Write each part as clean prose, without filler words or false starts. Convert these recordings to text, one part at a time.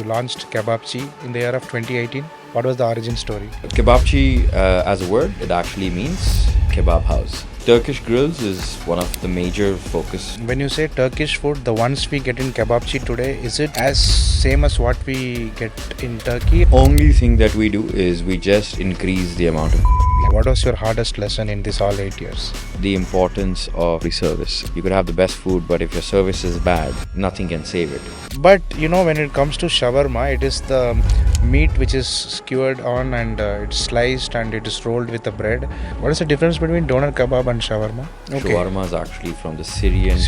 launched Kebapci in the year of 2018. What was the origin story? Kebapci, as a word, it actually means kebab house. Turkish grills is one of the major focus. When you say Turkish food, the ones we get in Kebapci today, is it as same as what we get in Turkey? Only thing that we do is we just increase the amount of What was your hardest lesson in this all 8 years? the importance of the service. You could have the best food, but if your service is bad, nothing can save it. But when it comes to shawarma, it is the meat which is skewered on and it's sliced and it is rolled with the bread. What is the difference between doner kebab and shawarma? Shawarma is actually from the Syrian.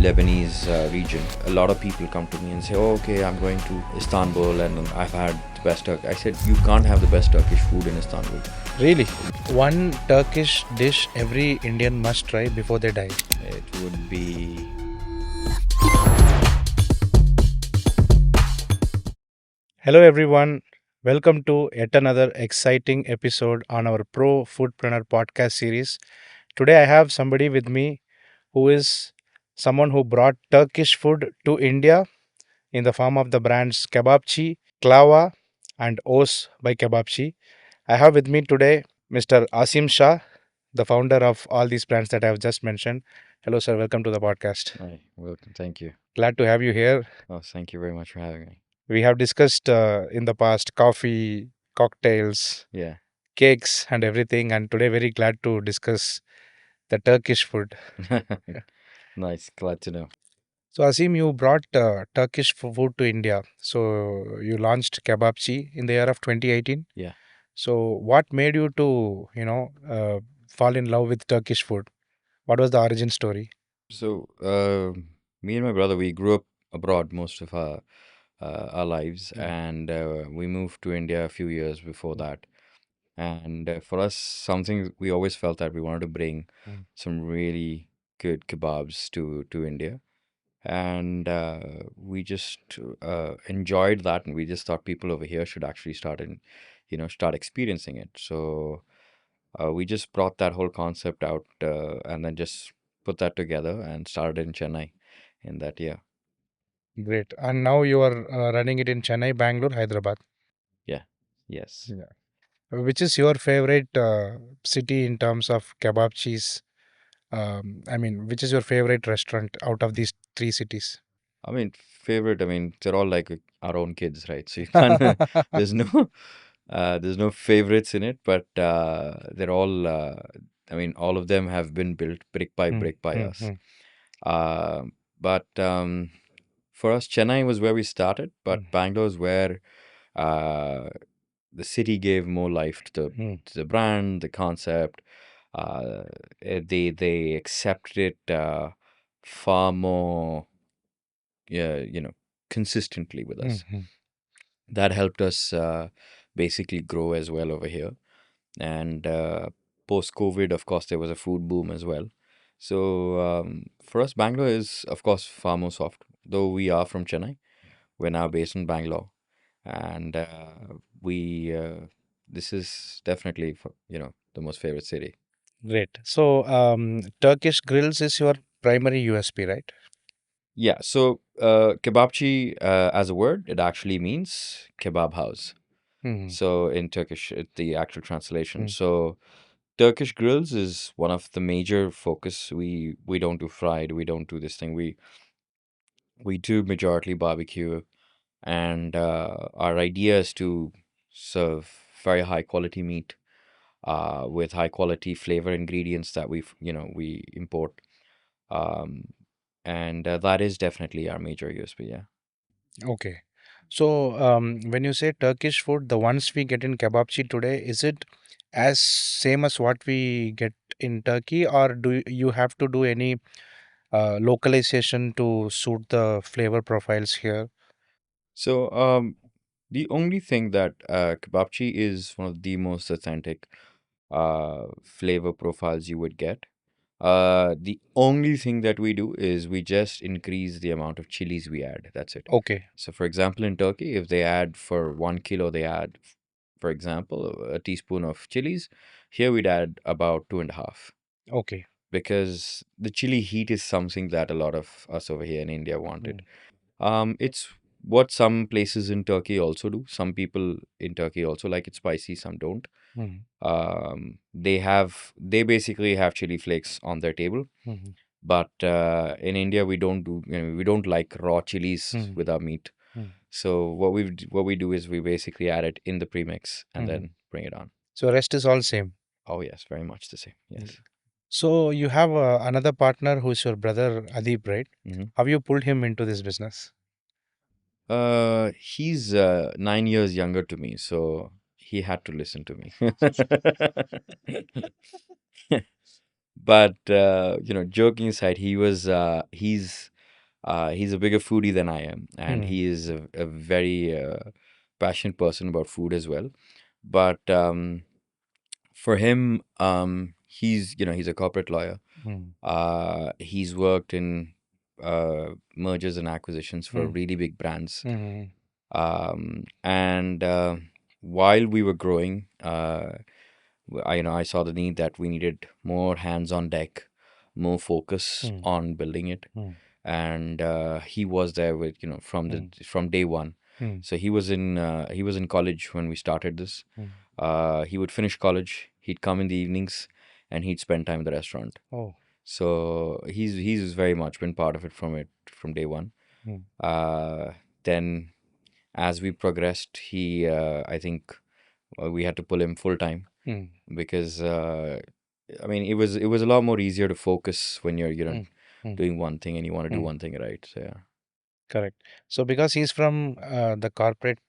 Lebanese region. A lot of people come to me and say, "Oh, okay, I'm going to Istanbul and I've had the best Turkish." I said, "You can't have the best Turkish food in Istanbul." Really? One Turkish dish every Indian must try before they die. It would be... Hello everyone. Welcome to yet another exciting episode on our Pro Foodpreneur podcast series. Today I have somebody with me who is someone who brought Turkish food to India in the form of the brands Kebapci, Klava and Os by Kebapci. I have with me today Mr. Aasim Shah, the founder of all these brands that I have just mentioned. Hello sir, welcome to the podcast. Hi, welcome. Thank you. Glad to have you here. Oh, thank you very much for having me. We have discussed in the past coffee, cocktails, Yeah. cakes, and everything. And today, very glad to discuss the Turkish food. Nice. Glad to know. So, Asim, you brought Turkish food to India. So, you launched Kebapci in the year of 2018. Yeah. So, what made you to, fall in love with Turkish food? What was the origin story? So, me and my brother, we grew up abroad most of our lives, and we moved to India a few years before that. And for us, something we always felt that we wanted to bring Mm. some really good kebabs to India. And we just enjoyed that, and we just thought people over here should actually start experiencing it. So we just brought that whole concept out and then just put that together and started in Chennai in that year. Great. And now you are running it in Chennai, Bangalore, Hyderabad. Yeah. Yes. Yeah. Which is your favorite city in terms of kebab cheese? Which is your favorite restaurant out of these three cities? I mean, favorite, I mean, they're all like our own kids, right? So you can't, there's no, there's no favorites in it, but they're all, I mean, all of them have been built brick by brick by us. Uh, but for us, Chennai was where we started, but Bangalore is where uh, the city gave more life to the brand, the concept. They accepted it far more, yeah, consistently with us. That helped us basically grow as well over here. And post COVID, of course, there was a food boom as well. So for us, Bangalore is, of course, far more soft. Though we are from Chennai, we're now based in Bangalore, and we this is definitely the most favorite city. Great. So, Turkish grills is your primary USP, right? Yeah. So kebapci, as a word, it actually means kebab house. So in Turkish, the actual translation. So Turkish grills is one of the major focus. We don't do fried. We don't do this thing. We do majority barbecue, and our idea is to serve very high quality meat with high quality flavor ingredients that we import. Um, and that is definitely our major USP. Yeah. Okay. So, when you say Turkish food, the ones we get in Kebapci today, is it as same as what we get in Turkey, or do you have to do any localization to suit the flavor profiles here? So the only thing that kebabchi is one of the most authentic flavor profiles you would get. The only thing that we do is we just increase the amount of chilies we add. That's it. Okay. So, for example, in Turkey, if they add for 1 kilo, they add, for example, a teaspoon of chilies. Here we'd add about two and a half, Okay. because the chili heat is something that a lot of us over here in India wanted. It's what some places in Turkey also do. Some people in Turkey also like it spicy, some don't. Mm. They basically have chili flakes on their table. Mm. But in India, we don't do, we don't like raw chilies Mm. with our meat. Mm. So what we do is we basically add it in the premix and Mm. then bring it on. So rest is all same. Oh yes, very much the same. Mm. Yes. So you have another partner who's your brother Adeeb, right? Hmm. Have you pulled him into this business? He's 9 years younger to me, so he had to listen to me. But joking aside, he's a bigger foodie than I am, and Mm. he is a very passionate person about food as well. But for him, he's a corporate lawyer. Mm. He's worked in mergers and acquisitions for Mm. really big brands. Mm. And while we were growing, I saw the need that we needed more hands on deck, more focus Mm. on building it. Mm. And he was there with Mm. from day one. Mm. So he was in college when we started this. Mm. He would finish college, he'd come in the evenings, and he'd spend time in the restaurant. Oh. So he's very much been part of it from day one. Mm. Then as we progressed, I think we had to pull him full time Mm. because I mean it was a lot more easier to focus when you're Mm. Mm. doing one thing and you want to do Mm. one thing right. So yeah, Correct. So because he's from the corporate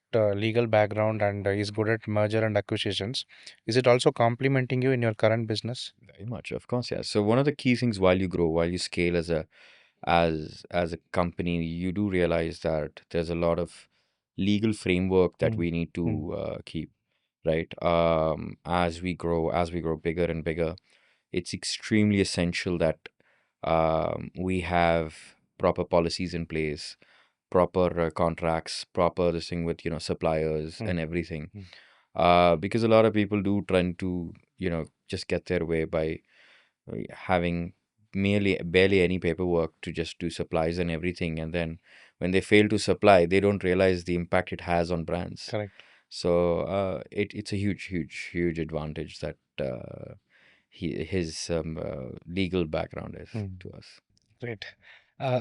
legal background and he's good at merger and acquisitions, is it also complementing you in your current business? very much, of course, yeah. So one of the key things while you grow, while you scale as a company, you do realize that there's a lot of legal framework that Mm. we need Mm. to keep, right? As we grow bigger and bigger, it's extremely essential that we have proper policies in place, proper contracts, proper this thing with suppliers and Mm. everything. Mm. Because a lot of people do trying to just get their way by having merely barely any paperwork to just do supplies and everything, and then when they fail to supply, they don't realize the impact it has on brands. Correct. So it's a huge advantage that his legal background is Mm. to us. Great.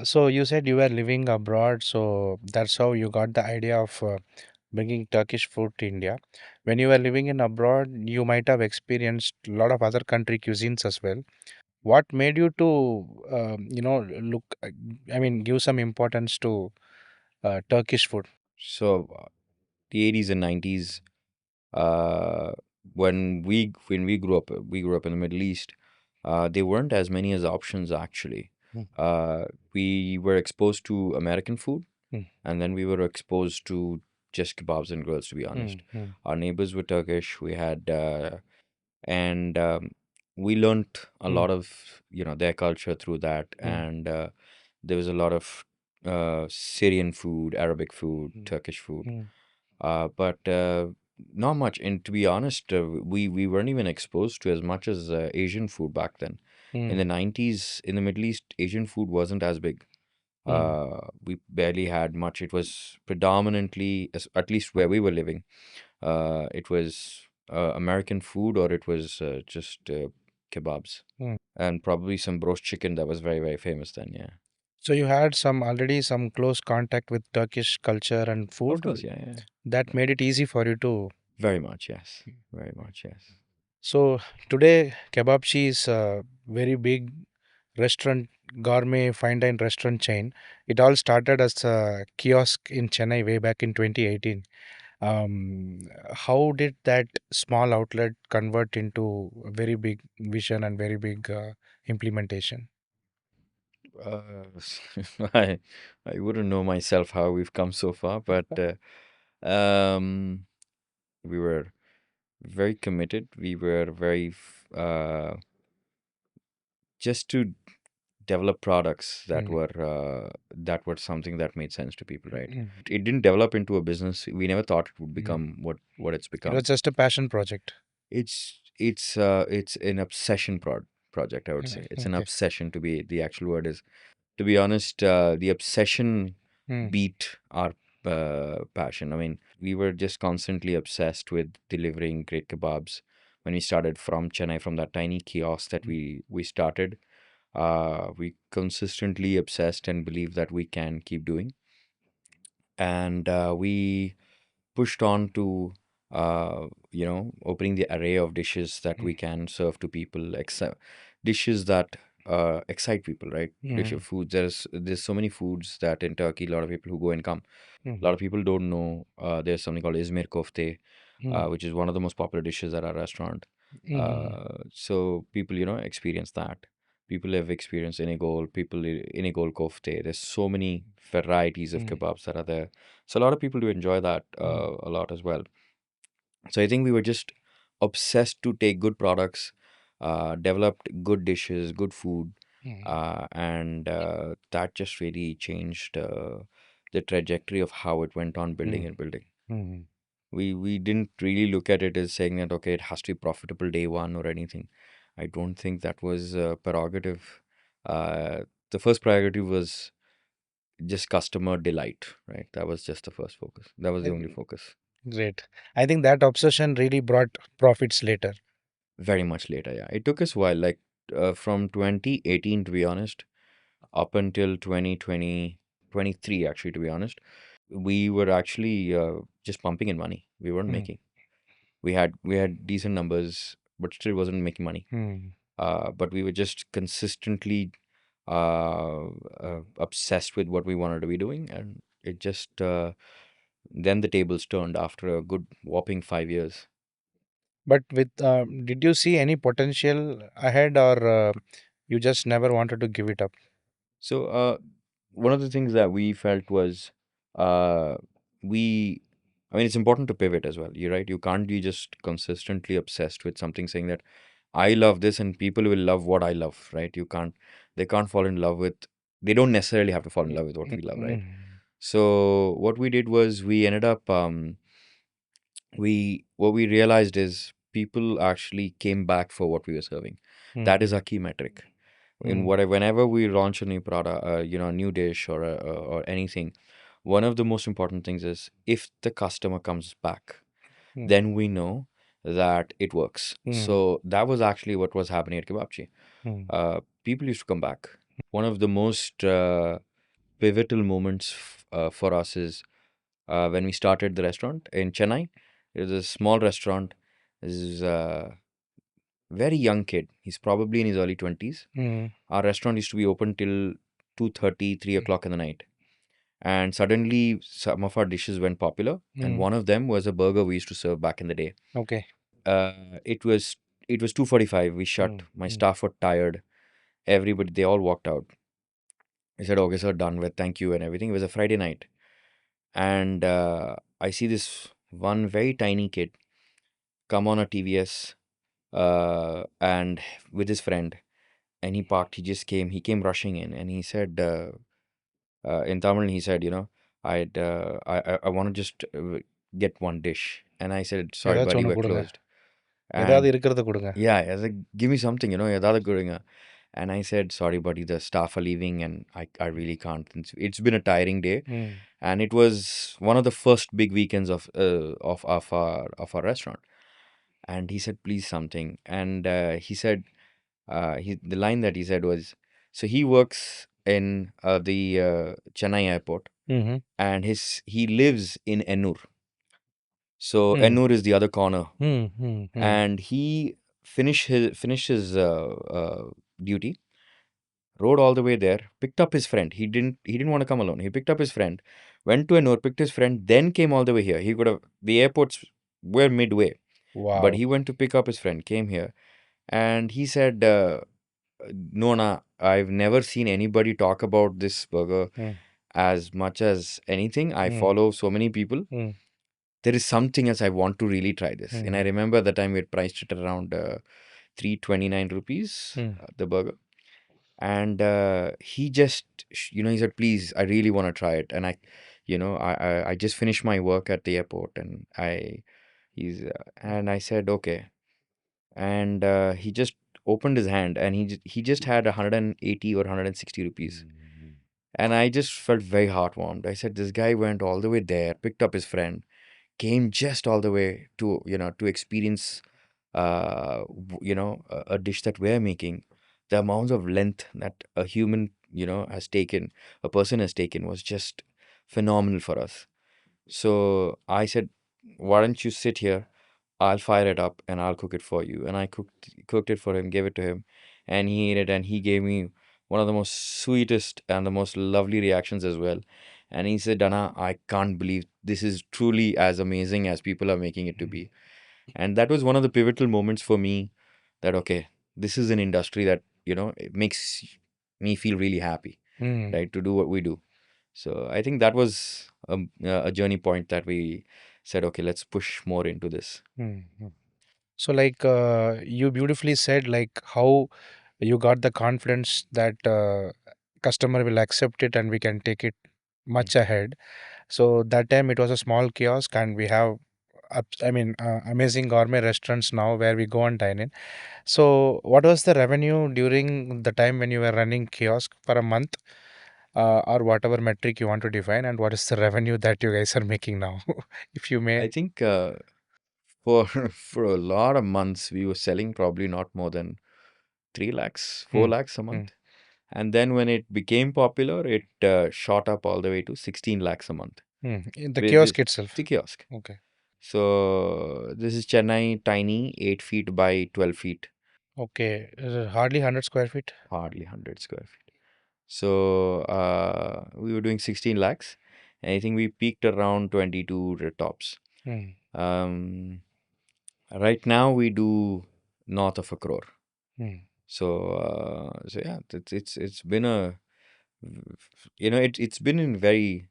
So you said you were living abroad, so that's how you got the idea of bringing Turkish food to India. When you were living in abroad, you might have experienced a lot of other country cuisines as well. What made you to, look, I mean, give some importance to Turkish food? So the 80s and 90s, uh, when we grew up in the Middle East. There weren't as many as options actually. Mm. We were exposed to American food, Mm. and then we were exposed to just kebabs and grills. To be Mm. honest, Mm. our neighbors were Turkish. And we learnt a Mm. lot of their culture through that, Mm. and there was a lot of Syrian food, Arabic food, Mm. Turkish food, Mm. but not much. And to be honest, we weren't even exposed to as much as Asian food back then. In the Mm. 90s, in the Middle East, Asian food wasn't as big. Mm. We barely had much. It was predominantly, at least where we were living, it was American food, or it was just kebabs, Mm. and probably some roast chicken that was very famous then. Yeah, So you had some close contact with Turkish culture and of food course, yeah, yeah, that made it easy for you to. very much, yes, very much, yes. So today, Kebapci is a very big restaurant, gourmet fine dine restaurant chain. It all started as a kiosk in Chennai way back in 2018. How did that small outlet convert into a very big vision and very big implementation? Uh, I I wouldn't know myself how we've come so far, but um, we were very committed. We were very just to develop products Mm. that were something that made sense to people, right? Mm. It didn't develop into a business. We never thought it would Mm. become what it's It was become. just a passion project. It's an project, I would Mm. say. It's an Okay. obsession, the actual word is. To be honest, the obsession Mm. beat our passion. I mean, we were just constantly obsessed with delivering great kebabs when we started from Chennai, from that tiny kiosk that we started. We consistently obsessed and believed that we can keep doing, and we pushed on to opening the array of dishes that we can serve to people, except dishes that excite people, right? Dish of food. There's so many foods that in Turkey, a lot of people who go and come. A lot of people don't know there's something called Izmir kofte, which is one of the most popular dishes at our restaurant. So people, experience that. People have experienced Inigol, Inigol kofte. There's so many varieties of kebabs that are there. So a lot of people do enjoy that a lot as well. So I think we were just obsessed to take good products, developed good dishes, good food, and that just really changed the trajectory of how it went on building and building. We didn't really look at it as saying that okay, it has to be profitable day one or anything. I don't think that was a prerogative. Uh, the first priority was just customer delight, right? That was just the first focus. That was the only focus. Great. I think that obsession really brought profits later. Very much later, yeah. It took us a while, like from 2018, to be honest, up until 2023, actually, to be honest. We were actually just pumping in money. We weren't Mm, making. We had decent numbers, but still wasn't making money. mm, But we were just consistently obsessed with what we wanted to be doing, and it just then the tables turned after a good whopping 5 years. But did you see any potential ahead, or you just never wanted to give it up? So, one of the things that we felt was, uh, we, I mean, it's important to pivot as well. You're right. You can't be just consistently obsessed with something saying that I love this and people will love what I love, right? They can't fall in love with, they don't necessarily have to fall in love with what Mm, we love, right? mm, So, what we did was we ended up, what we realized is people actually came back for what we were serving. That is mm, our key metric in mm, whenever we launch a new product, a new dish or anything, one of the most important things is if the customer comes back, mm, then we know that it works. mm, So that was actually what was happening at Kebabchi. mm, People used to come back. One of the most pivotal moments for us is when we started the restaurant in Chennai. It was a small restaurant. This is a very young kid. He's probably in his early 20s. mm, Our restaurant used to be open till 2:30, 3 o'clock in the night. And suddenly, some of our dishes went popular. And mm. one of them was a burger we used to serve back in the day. Okay. It was 2:45. We shut. Mm, My mm, staff were tired. Everybody, they all walked out. I said, okay, sir, done with. Thank you and everything. It was a Friday night. And I see this one very tiny kid come on a TVS and with his friend. And he parked. He came rushing in and he said, in Tamil, he said, I want to just get one dish. And I said, sorry, ஏதாச்சும் buddy, ஒண்ணு we're கொடுங்க. closed. ஏதாவது And இருக்கிறத கொடுங்க. yeah, I was like, give me something, yadada gurunga. And I said, sorry, buddy, the staff are leaving and I really can't. It's been a tiring day. Mm, And it was one of the first big weekends of our restaurant. And he said, please, something. And he said, the line that he said was, so he works in the Chennai airport mhm, and he lives in Ennur. So mm, Ennur is the other corner, mm, mm, mm. and he finished his duty, rode all the way there, picked up his friend. He didn't want to come alone. He picked up his friend, went to Ennur, picked his friend, then came all the way here. He could have the airports were midway, but Wow. he went to pick up his friend, came here, and he said, "No, na, I've never seen anybody talk about this burger Mm, as much as anything. I mm, follow so many people. mm, There is something else I want to really try this." And I mm, remember the time we had priced it around 329 rupees, mm, the burger. And he just, he said, please, I really want to try it. And I just finished my work at the airport and I said, okay. And he just opened his hand and he just had 180 or 160 rupees. And I just felt very heartwarmed. I said, this guy went all the way there, picked up his friend, came just all the way to, to experience, a dish that we're making. The amount of length that a human, has taken, a person has taken was just phenomenal for us. So I said, why don't you sit here? I'll fire it up and I'll cook it for you. And I cooked it for him, gave it to him, and he ate it. And he gave me one of the most sweetest and the most lovely reactions as well. And he said, Dana, I can't believe this is truly as amazing as people are making it to be. And that was one of the pivotal moments for me that, okay, this is an industry that, it makes me feel really happy, Mm. right, to do what we do. So I think that was a journey point that we said, okay, let's push more into this. Mm. Mm. So, like you beautifully said, like how you got the confidence that customer will accept it and we can take it Mm. much ahead. So that time it was a small kiosk, and we have, amazing gourmet restaurants now where we go and dine in. So, what was the revenue during the time when you were running kiosk for a month, or whatever metric you want to define, and what is the revenue that you guys are making now, if you may? I think for for a lot of months we were selling probably not more than 3 lakhs, 4 Hmm. lakhs a Hmm. month. And then when it became popular, it shot up all the way to 16 lakhs a month Hmm. In the with kiosk itself. the kiosk. Okay. So this is Chennai, tiny, 8 feet by 12 feet, Okay. Hardly 100 square feet. hardly 100 square feet. So we were doing 16 lakhs. And I think we peaked around 22 tops. Hmm. Um, right now we do north of a crore. Hmm. So yeah, it's been a, it's been in very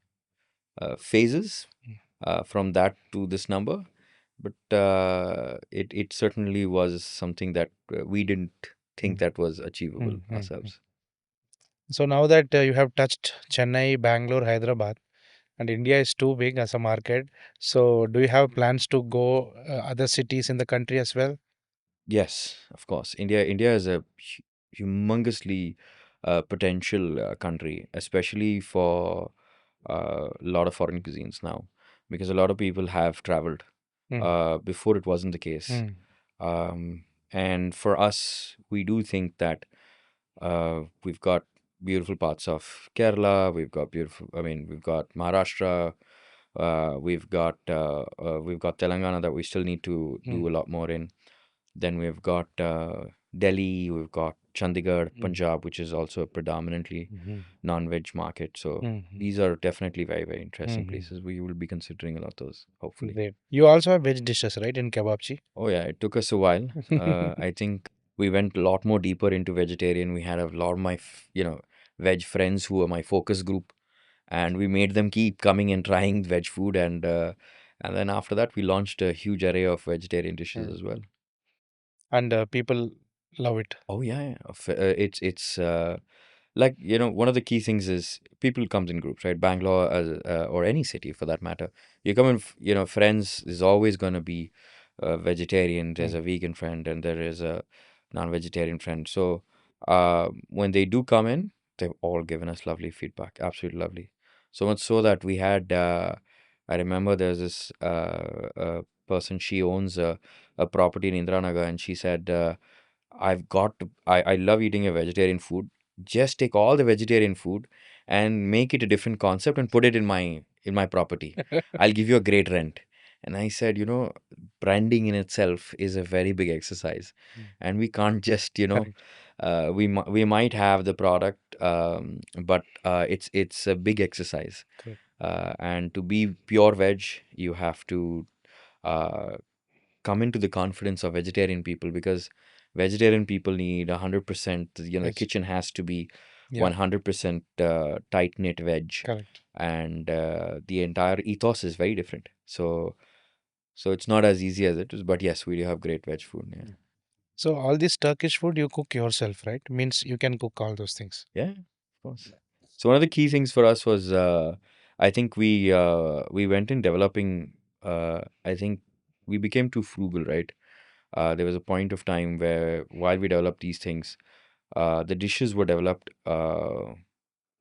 phases from that to this number, but it certainly was something that we didn't think Hmm. that was achievable Hmm. Hmm. Hmm. ourselves. So now that you have touched Chennai, Bangalore, Hyderabad, and India is too big as a market, so do you have plans to go other cities in the country as well? Yes, of course. India is a humongously potential country, especially for a lot of foreign cuisines now, because a lot of people have traveled. Hmm. Before it wasn't the case. Hmm. And for us, we do think that we've got beautiful parts of Kerala. We've got Maharashtra. We've got Telangana that we still need to Hmm. do a lot more in. Then we've got Delhi. We've got Chandigarh, Hmm. Punjab, which is also a predominantly Hmm. non-veg market. So Hmm. these are definitely very, very interesting Hmm. places. We will be considering a lot of those, hopefully. Great. You also have veg dishes, right, in Kebabchi? Oh yeah, it took us a while. I think we went a lot more deeper into vegetarian. We had a lot of my, veg friends who were my focus group, and we made them keep coming and trying veg food, and then after that, we launched a huge array of vegetarian dishes Hmm. as well. And people love it. Oh yeah, yeah. It's like one of the key things is people comes in groups, right? Bangalore or any city for that matter, you come in, friends is always going to be a vegetarian, there's Hmm. a vegan friend, and there is a non-vegetarian friend. So when they do come in, they've all given us lovely feedback, absolutely lovely. So much so that we had I remember there's this person, she owns a property in Indranagar, and she said, I love eating a vegetarian food. Just take all the vegetarian food and make it a different concept and put it in my property. I'll give you a great rent. And I said, branding in itself is a very big exercise. Hmm. And we can't just, Correct. we might have the product, but it's a big exercise. Correct. And to be pure veg, you have to uh, come into the confidence of vegetarian people, because vegetarian people need 100%, the Veg. kitchen has to be Yeah. 100% tight knit veg, Correct. and the entire ethos is very different. So it's not as easy as it is, but yes, we do have great veg food. Yeah. Mm. So all this Turkish food you cook yourself, right? Means you can cook all those things. Yeah, of course. So one of the key things for us was, I think we went in developing, I think we became too frugal, right? There was a point of time where while we developed these things, the dishes were developed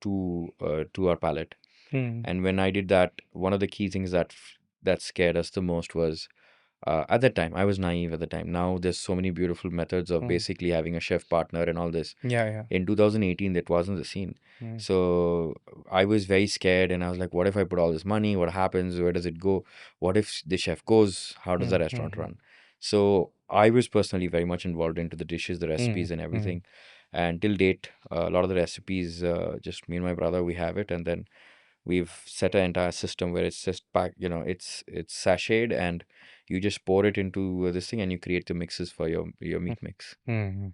to our palate. Mm. And when I did that, one of the key things that scared us the most was, at that time, I was naive at the time. Now there's so many beautiful methods of Mm. basically having a chef partner and all this. Yeah, yeah. In 2018, that wasn't the scene. Mm. So I was very scared, and I was like, what if I put all this money? What happens? Where does it go? What if the chef goes? How does the Mm. restaurant Mm. run? So I was personally very much involved into the dishes, the Mm. recipes, and Mm. everything. And till date, a lot of the recipes, just me and my brother, we have it, and then we've set an entire system where it's just packed, it's sachets, and you just pour it into this thing, and you create the mixes for your Mm. meat mix. Mm.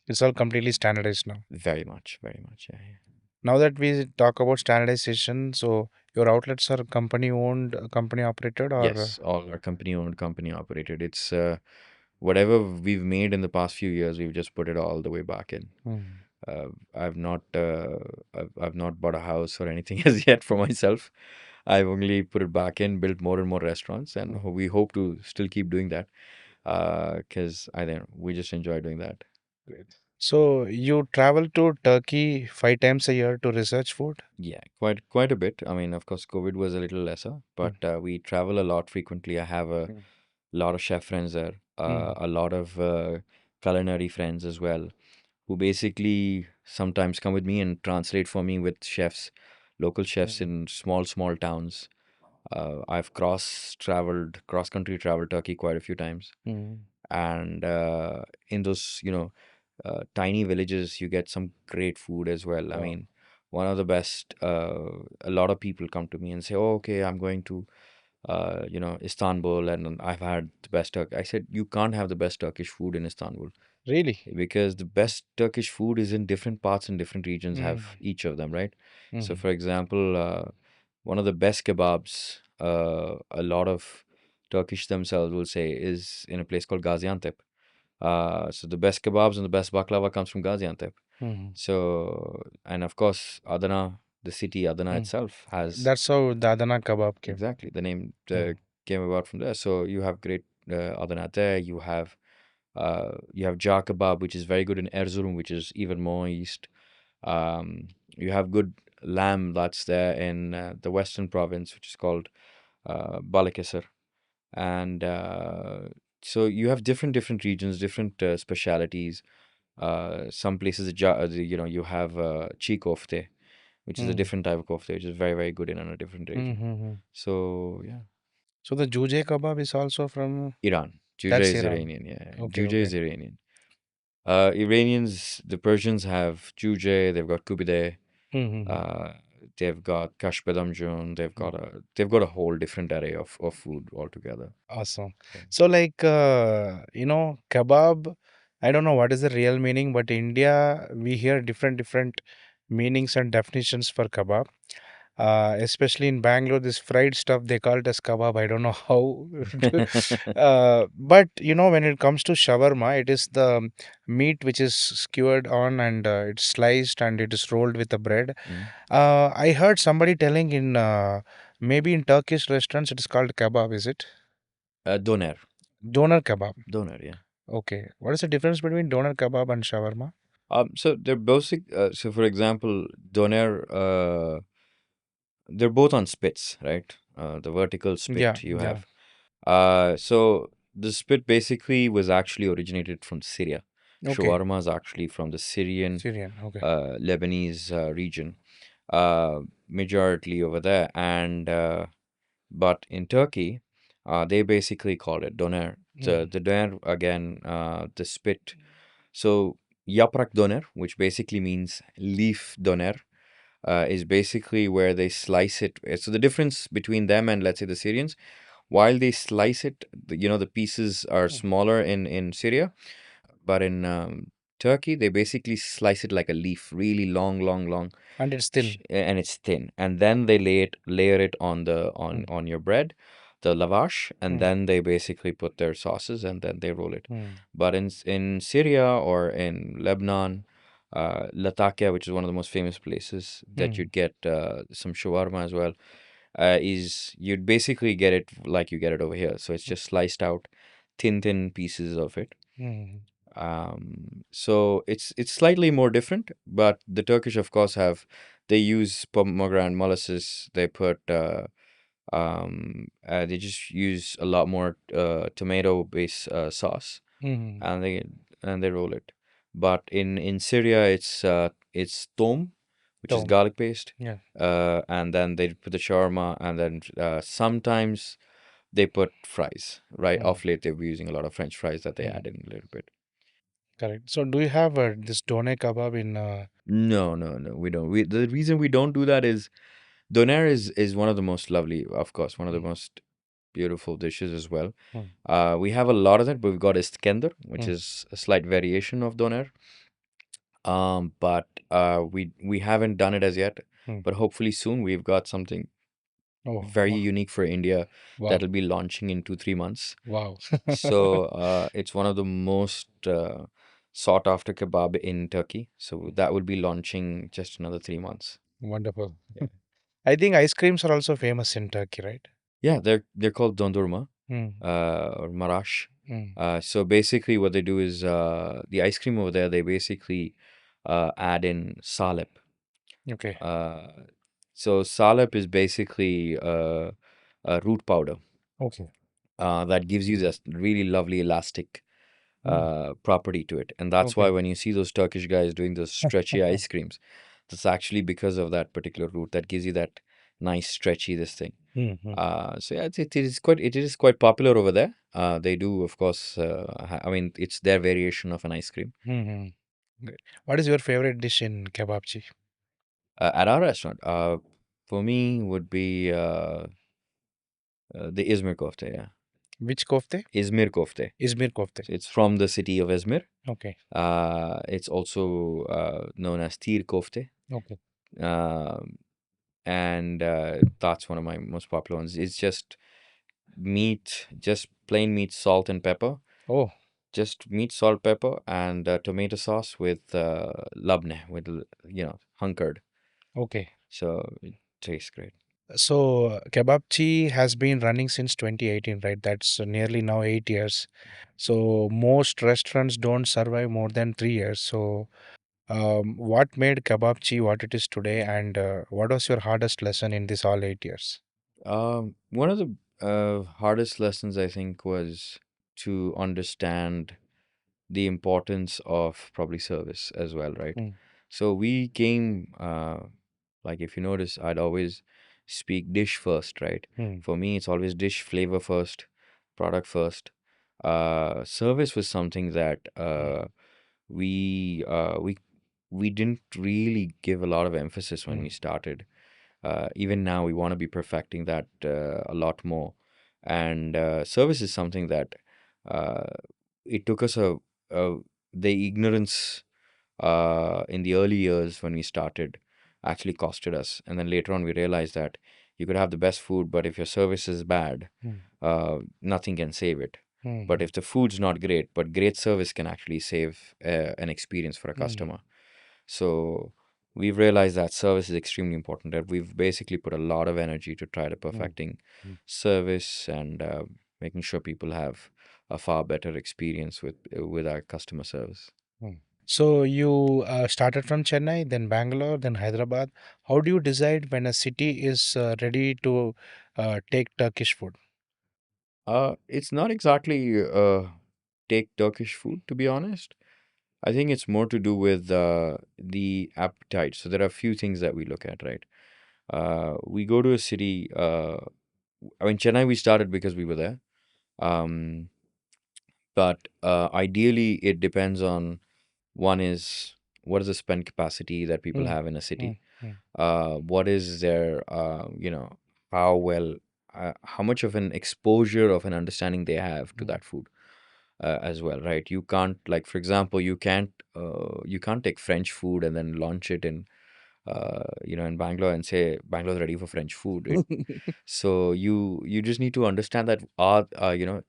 It's all completely standardized now. Very much, yeah. Yeah. Now that we talk about standardization, so your outlets are company owned, company operated, or Yes, all are company owned, company operated. It's whatever we've made in the past few years, we've just put it all the way back in. mm. I've not I've not bought a house or anything as yet for myself. I've only put it back in, built more and more restaurants, and Mm. we hope to still keep doing that. Because I don't know, we just enjoy doing that. Great. So you travel to Turkey 5 times a year to research food? Yeah, quite a bit. I mean, of course, COVID was a little lesser, but Mm. we travel a lot frequently. I have a Mm. lot of chef friends there, Mm. a lot of culinary friends as well, who basically sometimes come with me and translate for me with chefs, local chefs Mm. in small towns. I've cross country traveled Turkey quite a few times, Mm. and in those, tiny villages, you get some great food as well. I Wow. mean, one of the best. A lot of people come to me and say, "Oh, okay, I'm going to, Istanbul, and I've had the best Turk." I said, "You can't have the best Turkish food in Istanbul Really? because the best Turkish food is in different parts and different regions Mm. have each of them, right?" So, Mm. for example, one of the best kebabs, a lot of Turkish themselves will say, is in a place called Gaziantep. So the best kebabs and the best baklava comes from Gaziantep. Mm. So, and of course, Adana, the city, Adana Mm. itself has That's how the Adana kebab came. exactly the name Mm. came about from there. So you have great Adana there. You have jar kebab, which is very good in Erzurum, which is even more east. You have good lamb that's there in the western province, which is called Balıkesir, and so you have different regions, different specialities. Some places, you have chi kofte, which is a Mm. different type of kofte, which is very good in a different region. Mm-hmm. So yeah, So the juje kebab is also from Iran. Juja that's is Iran. Iranian. Yeah, Okay, Juja okay. is Iranian. Iranians, the Persians have Juja. They've got kubide. Mm-hmm. Uh, they've got kashbadamjun. They've got a whole different array of food altogether. Awesome. Yeah. So like kebab, I don't know what is the real meaning, but India we hear different meanings and definitions for kebab. Especially in Bangalore, this fried stuff they call it as kebab. I don't know how. But when it comes to shawarma, it is the meat which is skewered on and it's sliced and it is rolled with the bread. Mm. I heard somebody telling in maybe in Turkish restaurants it is called kebab. Is it Doner. doner kebab? Doner, yeah. Okay. What is the difference between doner kebab and shawarma? So they're basic. So for example, doner, they're both on spits, right? The vertical Yeah, spit you yeah. have. So the spit basically was actually originated from Syria. Okay. Shawarma is actually from the Syrian, Syrian. Okay. Lebanese region, majority over there. And but in Turkey, they basically call it doner. Mm. The doner again, the spit. So yaprak doner, which basically means leaf doner, is basically where they slice it. So the difference between them and let's say the Syrians, while they slice it, the pieces are Mm. smaller in Syria, but in Turkey they basically slice it like a leaf, really long, And it's thin. and it's thin, and then they layer it on the Mm. on your bread, the lavash, and Mm. then they basically put their sauces and then they roll it. Mm. But in Syria or in Lebanon, Latakia, which is one of the most famous places that Mm. you'd get some shawarma as well, is you'd basically get it like you get it over here. So it's just sliced out, thin pieces of it. Mm. So it's slightly more different, but the Turkish, of course, have they use pomegranate molasses. They put they just use a lot more tomato based sauce, Mm. and they roll it. But in Syria, it's tom, which is Tom. garlic paste, Yeah. and then they put the shawarma, and then sometimes they put fries. Right Mm. off late, they'll be using a lot of French fries that they Mm. add in a little bit. Correct. So do you have this doner kebab in? No, no, no, we don't. The reason we don't do that is doner is one of the most lovely, of course, one of the Mm. most beautiful dishes as well. Mm. We have a lot of that, but we've got Iskender, which Mm. is a slight variation of doner. But we haven't done it as yet. Mm. But hopefully soon we've got something Oh, very wow. unique for India Wow. that'll be launching in 3 months. Wow. So it's one of the most sought after kebab in Turkey. So that will be launching just another 3 months. Wonderful. Yeah. I think ice creams are also famous in Turkey, right? Yeah, they're called Dondurma, Mm. or Marash. Mm. So basically, what they do is the ice cream over there. They basically add in salep. Okay. Uh, so salep is basically a root powder Okay. that gives you this really lovely elastic Mm. property to it, and that's why Okay. when you see those Turkish guys doing those stretchy ice creams, that's actually because of that particular root that gives you that nice stretchy this thing. Mm-hmm. So yeah, it is quite popular over there. They do, of course. I mean, it's their variation of an ice cream. Mm-hmm. Great. What is your favorite dish in Kebabchi? At our restaurant, for me would be the Izmir kofte. Yeah, Which kofte? Izmir kofte. Izmir kofte. So it's from the city of Izmir. Okay. It's also known as tir kofte. Okay. Um and that's one of my most popular ones. It's just meat, just plain meat, salt and pepper. Oh, Just meat, salt, pepper, and tomato sauce with labne, with hunkered. okay. So it tastes great. So Kebabchi has been running since 2018, right? That's nearly now 8 years. So most restaurants don't survive more than 3 years. So what made Kebabchi what it is today, and what was your hardest lesson in this all 8 years? One of the hardest lessons I think was to understand the importance of probably service as well, right? Mm. So we came, like if you notice, I'd always speak dish first, right? Mm. For me, it's always dish flavor first, product first. Service was something that Mm. we uh, we we didn't really give a lot of emphasis when we Mm. started. Even now, we want to be perfecting that a lot more. And service is something that uh, it took us a the ignorance in the early years when we started actually costed us. And then later on, we realized that you could have the best food, but if your service is bad, Mm. nothing can save it. But Mm. if the food's not great, but great service can actually save an experience for a Mm. customer. So we've realized that service is extremely important. That we've basically put a lot of energy to try to Mm. perfecting Mm. service and making sure people have a far better experience with our customer service. Mm. So you started from Chennai, then Bangalore, then Hyderabad. How do you decide when a city is ready to take Turkish food? It's not exactly take Turkish food, to be honest. I think it's more to do with the appetite. So there are a few things that we look at, right? We go to a city. I mean, Chennai, we started because we were there. Um, but ideally, it depends on one is what is the spend capacity that people Mm. have in a Mm. city. Mm. What is their, how well, how much of an exposure of an understanding they have to Mm. that food as well, right? You can't, like, for example, you can't take French food and then launch it in Bangalore and say Bangalore's ready for French food. So you just need to understand that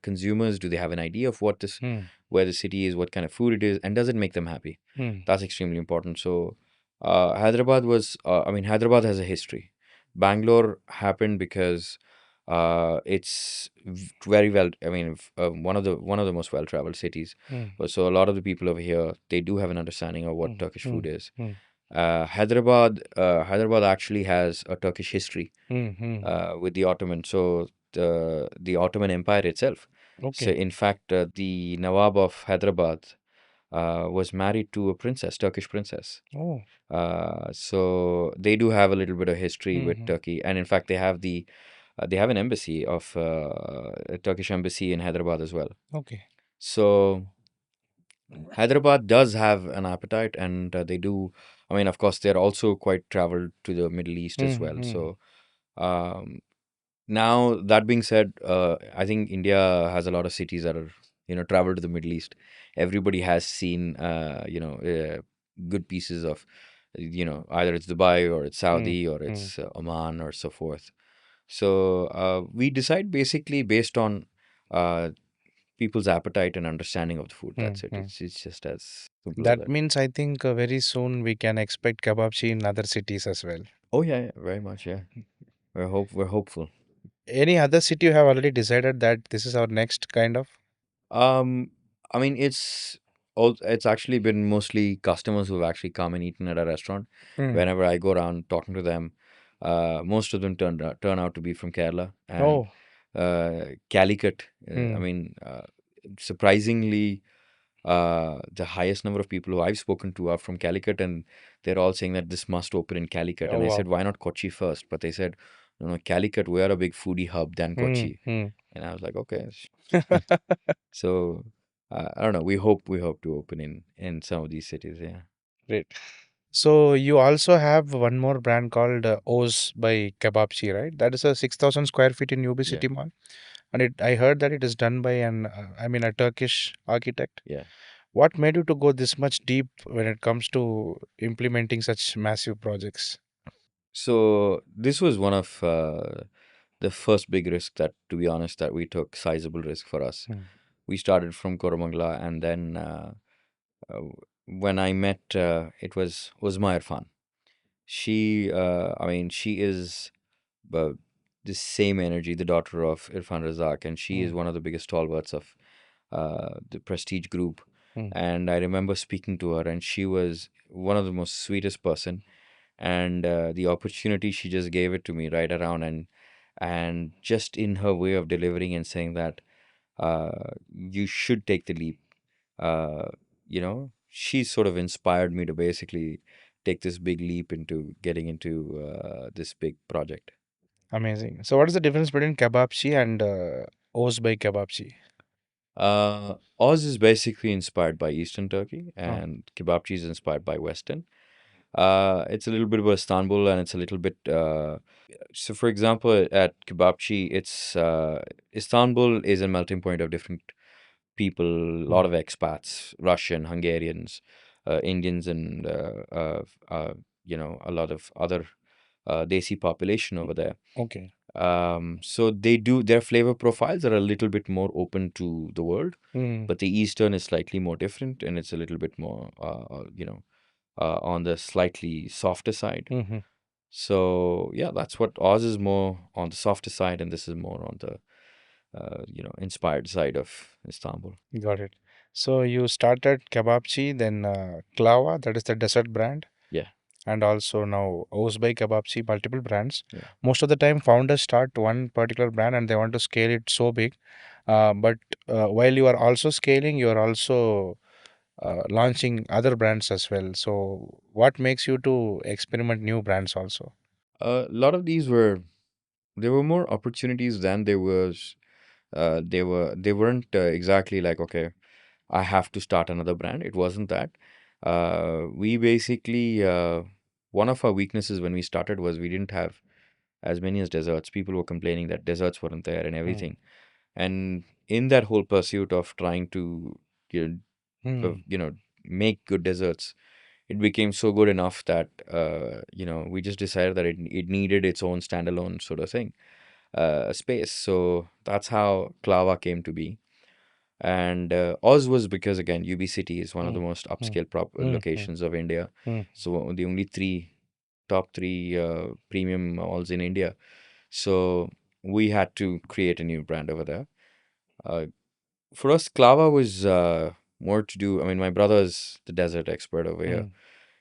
consumers, do they have an idea of what this Mm. where the city is, what kind of food it is, and does it make them happy? Mm. That's extremely important. So Hyderabad has a history. Bangalore happened because very well. I mean, one of the most well traveled cities. Mm. So a lot of the people over here, they do have an understanding of what Mm. Turkish food Mm. is. Mm. Hyderabad actually has a Turkish history Mm-hmm. with the Ottoman. So the Ottoman Empire itself. So Okay. in fact, the Nawab of Hyderabad was married to a princess, Turkish princess. Oh. So they do have a little bit of history with Mm-hmm. Turkey, and in fact, they have an embassy of a Turkish embassy in Hyderabad as well. Okay. So Hyderabad does have an appetite, and they do. I mean, of course, they're also quite traveled to the Middle East as well. Mm-hmm. So um, now that being said, I think India has a lot of cities that are traveled to the Middle East. Everybody has seen good pieces of either it's Dubai or it's Saudi or Mm-hmm. it's Oman or so forth. So we decide basically based on uh, people's appetite and understanding of the food. That's it. Mm-hmm. It's just as simple as That that. means I think very soon we can expect kebabchi in other cities as well. Oh yeah, yeah, very much. Yeah, we're hopeful. Any other city you have already decided that this is our next kind of? Um, I mean, it's actually been mostly customers who've actually come and eaten at a restaurant. Mm. Whenever I go around talking to them, most of them turn out to be from Kerala and Oh. Calicut. I Mm. mean, surprisingly, the highest number of people who I've spoken to are from Calicut, and they're all saying that this must open in Calicut. Oh And I wow. said, why not Kochi first? But they said, no, no, Calicut, we are a big foodie hub than Mm. Kochi. Mm. And I was like, okay. So I don't know. We hope to open in some of these cities. Yeah. Great. So you also have one more brand called Oz by Kebabci, right? That is a 6,000 square feet in UB Yeah. City Mall, and I heard that it is done by a Turkish architect. Yeah. What made you to go this much deep when it comes to implementing such massive projects? So this was one of the first big risk that, to be honest, that we took sizable risk for us. Mm. We started from Koramangala, and then uh, when I met, it was Uzma Irfan. I mean, she is uh, the same energy, the daughter of Irfan Razak, and she is Mm. one of the biggest stalwarts of the Prestige Group. Mm. And I remember speaking to her, and she was one of the most sweetest person. And the opportunity, she just gave it to me right around, and just in her way of delivering and saying that you should take the leap. Uh, she sort of inspired me to basically take this big leap into getting into this big project. Amazing. So what is the difference between Kebabchi and Oz by Kebabchi? Oz is basically inspired by Eastern Turkey, Oh. and Kebabchi is inspired by Western. It's a little bit about Istanbul, and it's a little bit. So, for example, at Kebabchi, it's Istanbul is a melting point of different people, a lot Mm. of expats, Russian, Hungarians, Indians, and a lot of other Desi population over there. Okay. So they do their flavor profiles are a little bit more open to the world, Mm. but the Eastern is slightly more different, and it's a little bit more, on the slightly softer side. Mm-hmm. So yeah, that's what Oz is more on the softer side, and this is more on the inspired side of Istanbul. Got it. So you started Kebabchi, then Klava, that is the dessert brand, Yeah, and also now Oz by Kebabchi, multiple brands. yeah. Most of the time, founders start one particular brand and they want to scale it so big. But while you are also scaling, you are also launching other brands as well. So what makes you to experiment new brands also? A lot of these were there were more opportunities than there was. They weren't exactly like, okay, I have to start another brand. It wasn't that. We basically one of our weaknesses when we started was we didn't have as many as desserts. People were complaining that desserts weren't there and Mm. everything. And in that whole pursuit of trying to you Mm. make good desserts, it became so good enough that we just decided that it needed its own standalone sort of thing, space. So that's how Klava came to be. And Oz was because, again, UB City is one of the Mm. most Mm. upscale Mm. Mm. locations of India. Mm. So the only top three premium malls in India. So we had to create a new brand over there. Uh, for us, Klava was more to do. I mean, my brother is the desert expert over here. Mm.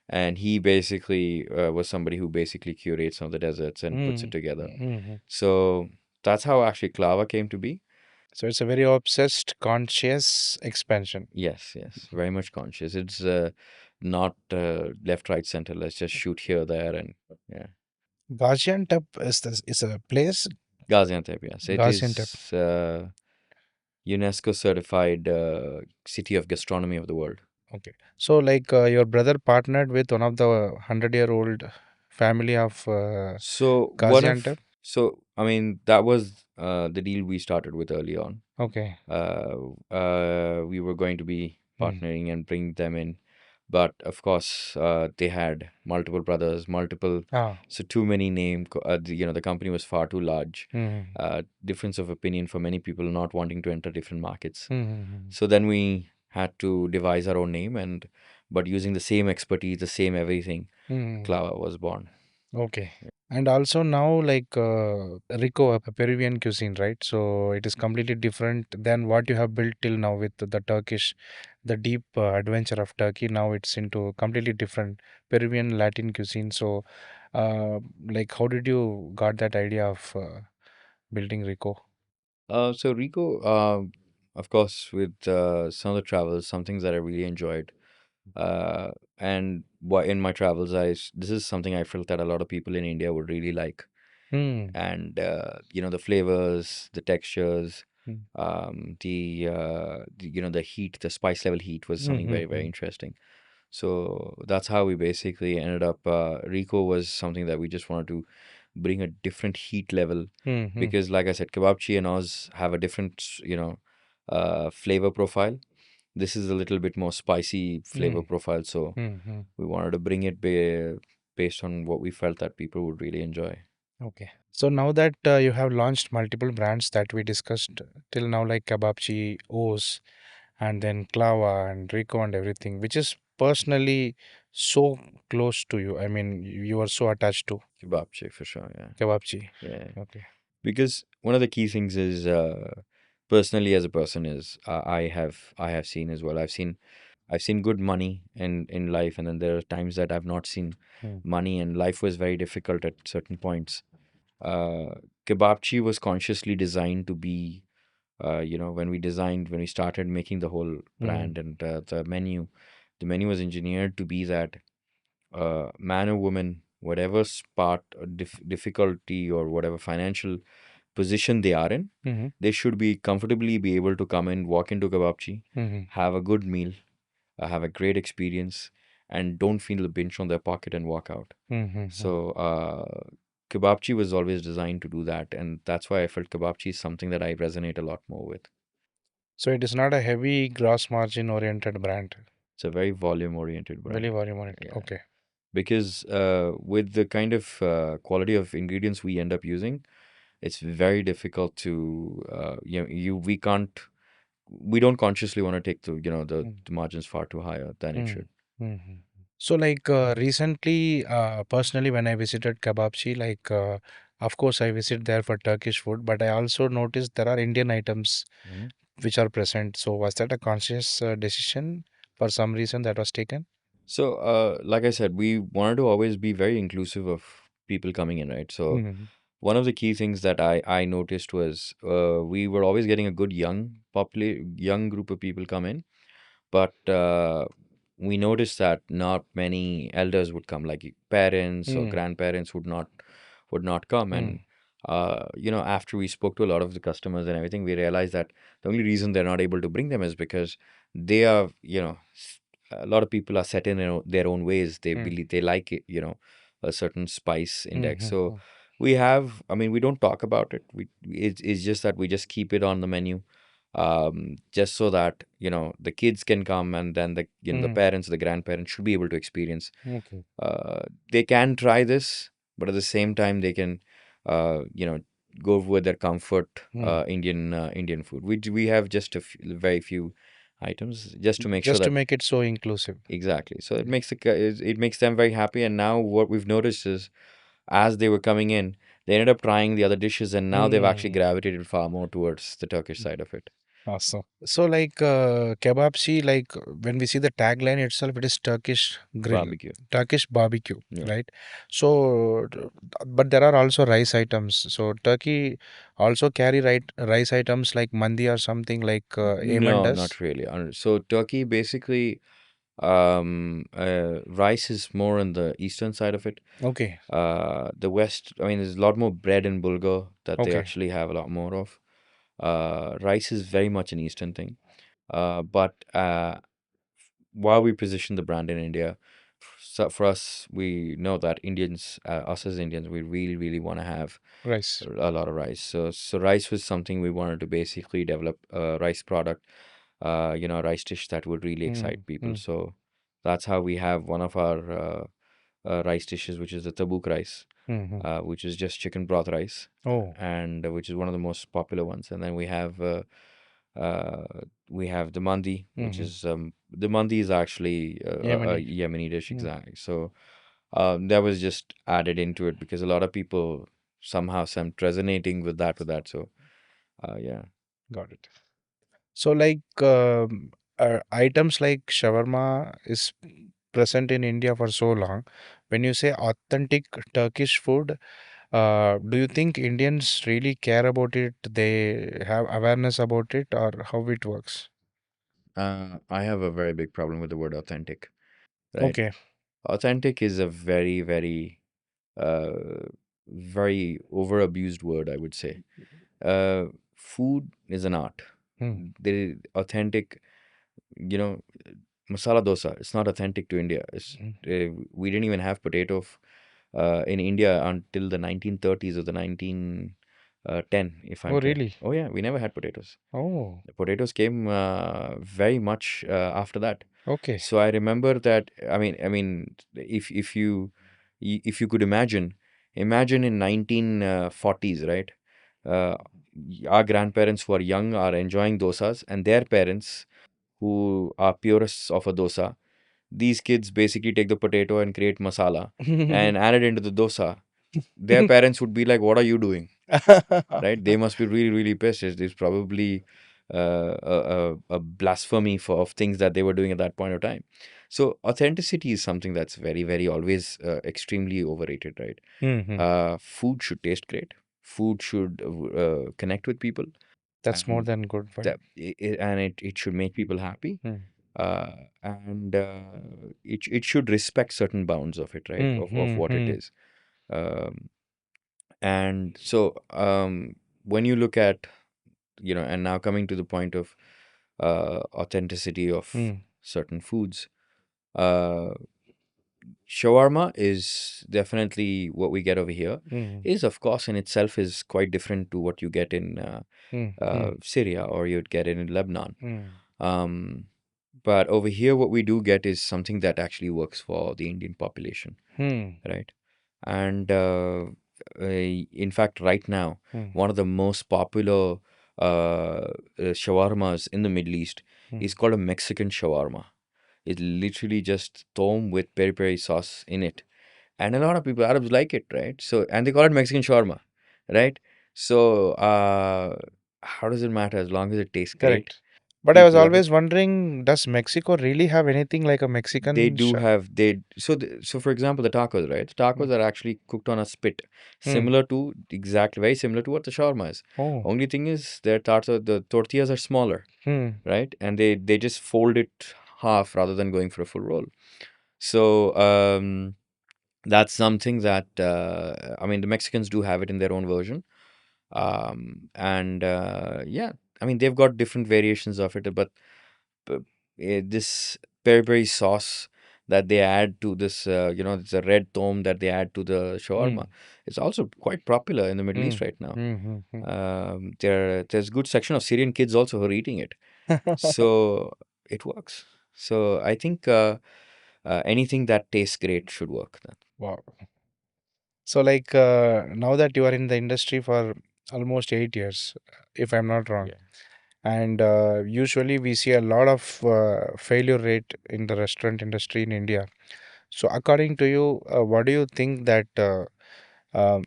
and he basically was somebody who basically curates some of the desserts and puts it Mm. together. Mhm. So that's how actually Klava came to be. So it's a very obsessed, conscious expansion. Yes, yes, very much conscious. It's not left, right, center. Let's just shoot here, there, and yeah. Gaziantep is a place. Gaziantep, yes, it Gaziantep. is UNESCO certified city of gastronomy of the world. Okay. So like your brother partnered with one of the 100-year-old family of So one Gaziantep. of I mean that was the deal we started with early on. Okay. We were going to be Mm. partnering and bring them in, but of course, they had multiple brothers, multiple, Ah. so too many the company was far too large. Mm. Difference of opinion for many people not wanting to enter different markets. Mm. So then we had to devise our own name, and but using the same expertise, the same everything, Mm. Clava was born. Okay. And also now like RIKO, a Peruvian cuisine, right? So it is completely different than what you have built till now with the Turkish, the deep adventure of Turkey. Now it's into completely different Peruvian-Latin cuisine. So like how did you got that idea of building RIKO? So Rico, of course, with some of the travels, some things that I really enjoyed. Uh, and in my travels, this is something I felt that a lot of people in India would really like. Hmm. And the flavors, the textures, Hmm. the heat, the spice level heat was Hmm. something Hmm. very, very Hmm. interesting. So that's how we basically ended up. Rico was something that we just wanted to bring a different heat level Hmm. Hmm. because, like I said, Kebabchi and Oz have a different, flavor profile. This is a little bit more spicy flavor Hmm. profile, so Hmm. Hmm. we wanted to bring it based on what we felt that people would really enjoy. Okay. So now that you have launched multiple brands that we discussed till now, like Kebabchi, O's, and then Klava and Rico and everything, which is personally so close to you. I mean, you are so attached to Kebabchi for sure, yeah. Kebabchi. Yeah. Okay. Because one of the key things is personally as a person is I have seen as well. I've seen good money in life, and then there are times that I've not seen Mm. money, and life was very difficult at certain points. Uh, Kebabchi was consciously designed to be, when we started making the whole Mm. brand and the menu was engineered to be that man or woman, whatever spot or difficulty or whatever financial position they are in, Mm-hmm. they should be comfortably be able to come in, walk into Kebabchi, Mm-hmm. have a good meal, have a great experience, and don't feel the pinch on their pocket and walk out. Mm-hmm. So, Kebabchi was always designed to do that, and that's why I felt Kebabchi is something that I resonate a lot more with. So it is not a heavy gross margin oriented brand. It's a very volume-oriented Very brand. volume oriented. Yeah, Okay. because with the kind of quality of ingredients we end up using, it's very difficult to we don't consciously want to take the margins far too higher than it should. Mm-hmm. So, like recently, personally, when I visited Kebabchi, like of course, I visit there for Turkish food, but I also noticed there are Indian items Mhm. which are present. So, was that a conscious decision for some reason that was taken? So, like I said, we wanted to always be very inclusive of people coming in, right? So, Mm-hmm. one of the key things that I noticed was we were always getting a good young group of people come in, but we noticed that not many elders would come, like parents or grandparents would not come. And after we spoke to a lot of the customers and everything, we realized that the only reason they're not able to bring them is because they are, a lot of people are set in their own ways. They Mm-hmm. believe they like it, a certain spice index. So Mm-hmm. I mean, we don't talk about it. It's just that we just keep it on the menu, just so that the kids can come, and then the Mm-hmm. parents, the grandparents should be able to experience. Okay. uh, they can try this, but at the same time they can uh, you know go with their comfort Mm. Indian food. We have just very few items just to make sure Just to that make it so inclusive. exactly, so it makes them very happy. And now what we've noticed is, as they were coming in, they ended up trying the other dishes, and now they've actually Mm. gravitated far more towards the Turkish side of it. Awesome. So, like Kebapci, like when we see the tagline itself, it is Turkish grill, Barbecue. Turkish barbecue, Yeah. right? So, but there are also rice items. So, Turkey also carry rice items like mandi or something like Yemen No, does. not really. So Turkey basically, rice is more on the eastern side of it. Okay, The west, I mean, there's a lot more bread and bulgur that they okay. actually have a lot more of. Rice is very much an eastern thing. But while we position the brand in India, so for us, we know that Indians, us as Indians, we really, really want to have Rice. a lot of rice. So rice was something we wanted to basically develop a rice product, a rice dish that would really excite Mm, people. mm, So that's how we have one of our rice dishes, which is the tabuk rice, mm. which is just chicken broth rice, Oh, and which is one of the most popular ones. And then uh, we have the mandi, which mm-hmm. is the mandi is actually a Yemeni. Yemeni dish, Mm, exactly. So that was just added into it because a lot of people somehow some resonating with that. So yeah. got it. So, like items like shawarma is present in India for so long. When you say authentic Turkish food, do you think Indians really care about it? They have awareness about it, or how it works? I have a very big problem with the word authentic, right? Okay. Authentic is a very, very, uh, very overabused word, I would say. Food is an art. Hmm. Authentic, you know, masala dosa. It's not authentic to India. Hmm. We didn't even have in India until the 1930s or the 1910, if I'm Oh, correct. really? Oh yeah, we never had potatoes. Oh, The potatoes came very much after that. okay. So I remember that. I mean, if you could imagine in 1940s, right? Uh, our grandparents who are young are enjoying dosas, and their parents who are purists of a dosa, these kids basically take the potato and create masala and add it into the dosa. Their parents would be like, "What are you doing?" Right? They must be really, really pissed. It's probably a blasphemy of things that they were doing at that point of time. So authenticity is something that's very, very always extremely overrated, right? Hmm. Food should taste great. Food should connect with people, That's more and than good, right? it should make people happy, Hmm. uh, and it should respect certain bounds of it, right? Hmm. Of Hmm. what it Hmm. is. And so when you look at, and now coming to the point of authenticity of Hmm. certain foods, uh, shawarma is definitely what we get over here. Hmm. Is of course in itself is quite different to what you get in Hmm. Hmm. Syria or you'd get it in Lebanon. Hmm. Um, but over here, what we do get is something that actually works for the Indian population, Hmm. right? And in fact, right now, Hmm. one of the most popular shawarmas in the Middle East Hmm. is called a Mexican shawarma. It's literally just tom with peri peri sauce in it, and a lot of people, Arabs, like it, right? So, and they call it Mexican shawarma, right? So, how does it matter as long as it tastes great? Correct. But I was People love it. always wondering, does Mexico really have anything like a They Mexican do have so for example the tacos, right? The Hmm. tacos are actually cooked on a spit, Hmm. very similar to what the shawarma is. Oh. Only thing is the tortillas are smaller, Hmm. right? And they just fold it half rather than going for a full roll. So that's something that I mean the Mexicans do have it in their own version. And yeah, I mean they've got different variations of it, but this peri peri sauce that they add to this, it's a red tom that they add to the shawarma. Hmm. It's also quite popular in the Middle Hmm. East right now. Hmm. Hmm. Hmm. There's good section of Syrian kids also who are eating it, so it works. So I think anything that tastes great should work then. Wow. So, like, now that you are in the industry for almost 8 years, if I'm not wrong, Yeah. and usually we see a lot of failure rate in the restaurant industry in India. So, according to you, what do you think that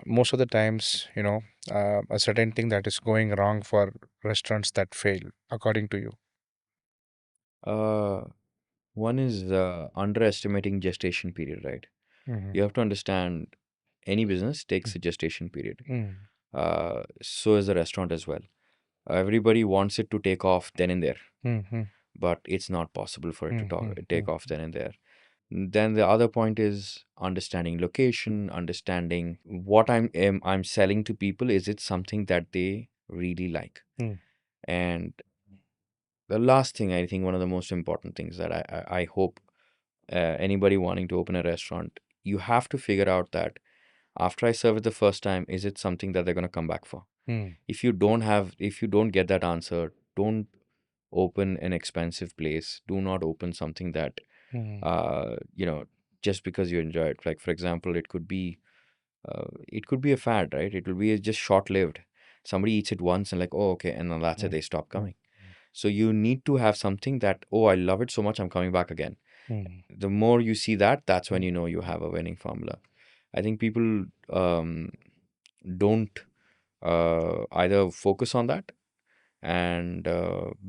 most of the times, a certain thing that is going wrong for restaurants that fail, according to you? Uh, One is underestimating gestation period, right? Mm-hmm. You have to understand any business takes a gestation period. Mm-hmm. So is the restaurant as well. Everybody wants it to take off then and there, Mm-hmm. but it's not possible for it to take off Mm-hmm. then and there. Then the other point is understanding location, understanding what I'm selling to people. Is it something that they really like? And the last thing, I think one of the most important things that I hope anybody wanting to open a restaurant, you have to figure out that after I serve it the first time, is it something that they're going to come back for? Mm-hmm. If you don't get that answer, don't open an expensive place. Do not open something that, Mm-hmm. uh, you know, just because you enjoy it. Like, for example, it could be a fad, right? It will be just short lived. Somebody eats it once and like, oh, okay. And then that's it. They stop coming. So you need to have something that, oh, I love it so much, I'm coming back again. Mm-hmm. The more you see that, that's when you know you have a winning formula. I think people don't either focus on that and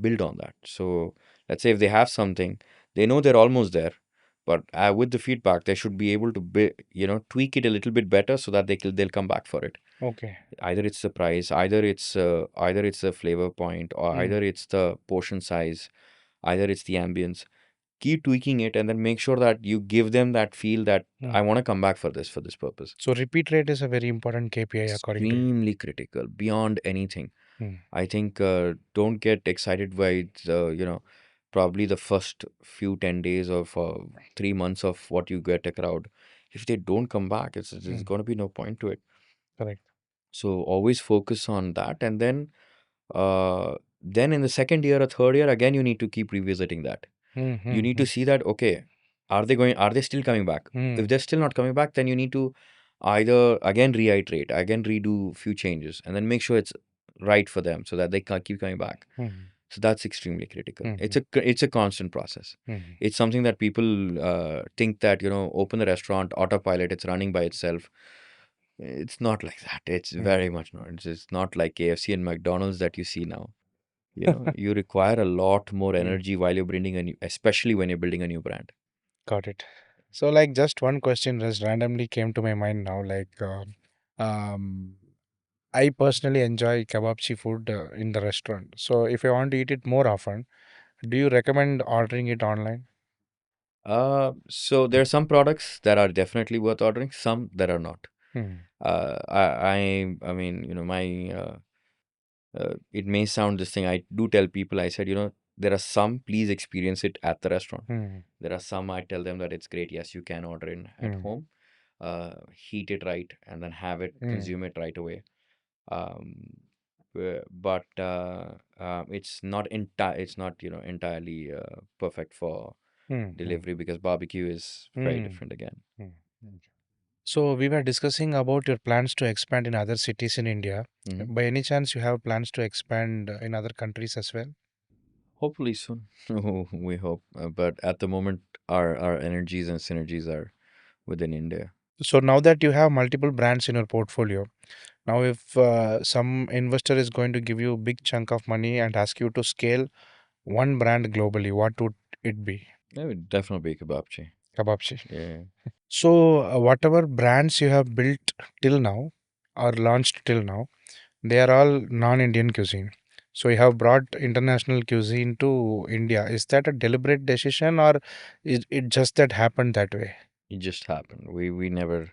build on that. So let's say if they have something, they know they're almost there, but with the feedback, they should be able to tweak it a little bit better so that they'll come back for it. Okay. Either it's the price, either it's the flavor point, or Mm. either it's the portion size, either it's the ambience. Keep tweaking it and then make sure that you give them that feel that Mm. I want to come back for this purpose. So repeat rate is a very important KPI according to you. Extremely critical beyond anything. Mm. I think don't get excited by probably the first few 10 days of 3 months of what you get a crowd. If they don't come back, there's Mm. going to be no point to it. Correct. So always focus on that, and then in the second year or third year, again you need to keep revisiting that. You need to Mm-hmm. see that, okay, are they still coming back? If Mm. they're still not coming back, then you need to either again reiterate, again redo few changes, and then make sure it's right for them so that they can keep coming back. Mm. So that's extremely critical. Mm. It's a constant process. Mm. It's something that people think that open the restaurant, autopilot, it's running by itself. It's not like that. It's Mm. very much not. It's not like KFC and McDonald's that you see now. You require a lot more Mm. energy while you're building a new, especially when you're building a new brand. Got it. So, like, just one question just randomly came to my mind now. Um, I personally enjoy kebabchi food in the restaurant. So, if I want to eat it more often, do you recommend ordering it online? So there are some products that are definitely worth ordering, some that are not. Mm. I mean, it may sound this thing. I do tell people, I said, there are some, please experience it at the restaurant. Mm. There are some, I tell them that it's great. Yes, you can order in at Mm. home, heat it right, and then have it, Mm. consume it right away. Um, but it's not entirely perfect for Mm. Mm. delivery because barbecue is very Mm. different again. Mm. Mm. So, we were discussing about your plans to expand in other cities in India. Hmm. By any chance, you have plans to expand in other countries as well? Hopefully soon. We hope. But at the moment, our energies and synergies are within India. So, now that you have multiple brands in your portfolio, now if some investor is going to give you a big chunk of money and ask you to scale one brand globally, what would it be? Yeah, would definitely be Kebabchi. Kebabchi. Yeah. So, whatever brands you have built till now or launched till now, they are all non-Indian cuisine. So, you have brought international cuisine to India. Is that a deliberate decision or is it just that happened that way? It just happened. We never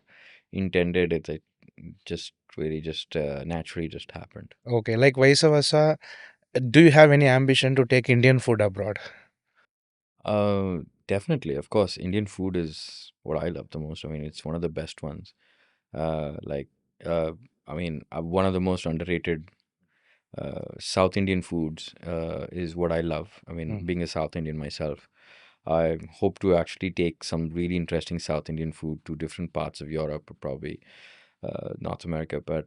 intended it. It just really just naturally just happened. Okay, like vice versa, do you have any ambition to take Indian food abroad? Definitely, of course, Indian food is what I love the most. I mean, it's one of the best ones. Like, uh, I mean, one of the most underrated South Indian foods is what I love. I mean, Mm. being a South Indian myself, I hope to actually take some really interesting South Indian food to different parts of Europe, or probably North America. But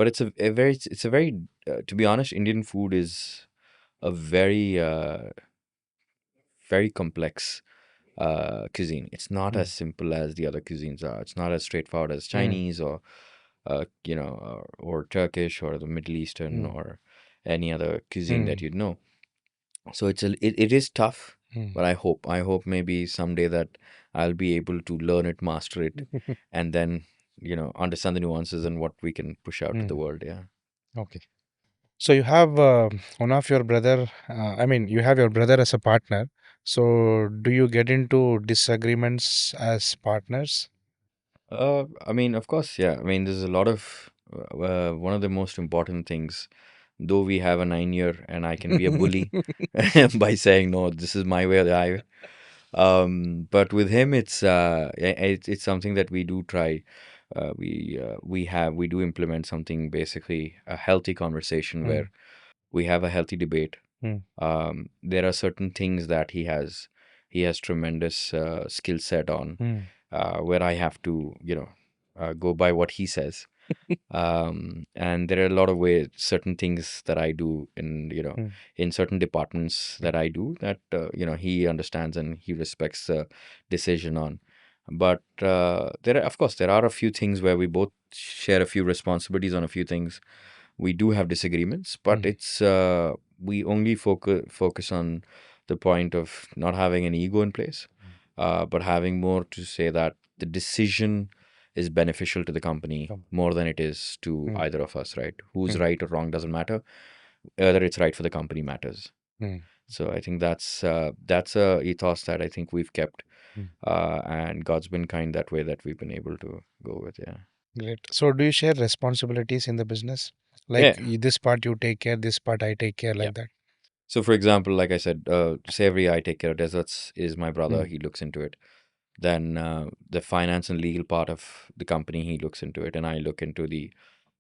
it's a very, to be honest, Indian food is a very complex cuisine. It's not Mm. as simple as the other cuisines are. It's not as straightforward as Mm. Chinese or or Turkish or the Middle Eastern mm, or any other cuisine that mm, you'd know. So it is tough, mm, but I hope maybe someday that I'll be able to learn it, master it, and then understand the nuances and what we can push out to the mm. world. Yeah. Okay. So you have one of your brother, I mean, you have your brother as a partner. So do you get into disagreements as partners? I mean, of course, yeah. I mean, there's a lot of one of the most important things, though we have a 9 year and I can be a bully by saying, no, this is my way or the highway. But with him, it's something that we do try. We do implement something, basically a healthy conversation Mm, where we have a healthy debate. mm, There are certain things that he has tremendous skill set on, mm, where I have to go by what he says. And there are a lot of ways, certain things that I do mm, in certain departments that I do that he understands and he respects the decision on. But of course, there are a few things where we both share a few responsibilities on a few things. We do have disagreements, but mm, it's we only focus on the point of not having an ego in place, but having more to say that the decision is beneficial to the company come, more than it is to mm, either of us, right? Who's mm, right or wrong doesn't matter. Whether it's right for the company matters. mm, So I think that's a ethos that I think we've kept, mm. and God's been kind that way that we've been able to go with. Yeah. Great. So do you share responsibilities in the business? Like Yeah. this part you take care, this part I take care, Yeah. like that. So, for example, like I said, savory, I take care of desserts, is my brother. Mm, He looks into it. Then the finance and legal part of the company, he looks into it, and I look into the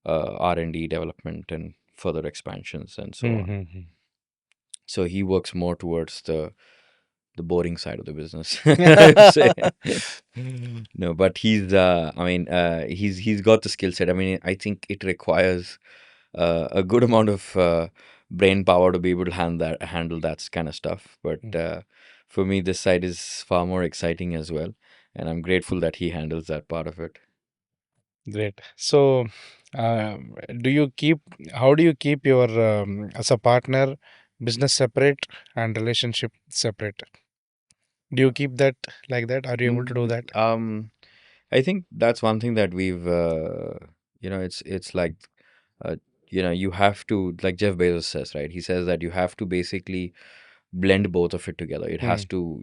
R&D development and further expansions and so mm, on. mm, So he works more towards the boring side of the business, I would say. mm. No, but he's got the skill set. I mean, I think it requires a good amount of brain power to be able to handle that kind of stuff. But Mm. for me, this side is far more exciting as well, and I'm grateful that he handles that part of it. Great. So, do you keep, how do you keep your, as a partner, business separate and relationship separate? Do you keep that like that? Are you able to do Mm, that? I think that's one thing that it's like, uh, you have to, like Jeff Bezos says, right? He says that you have to basically blend both of it together. It has Mm, to,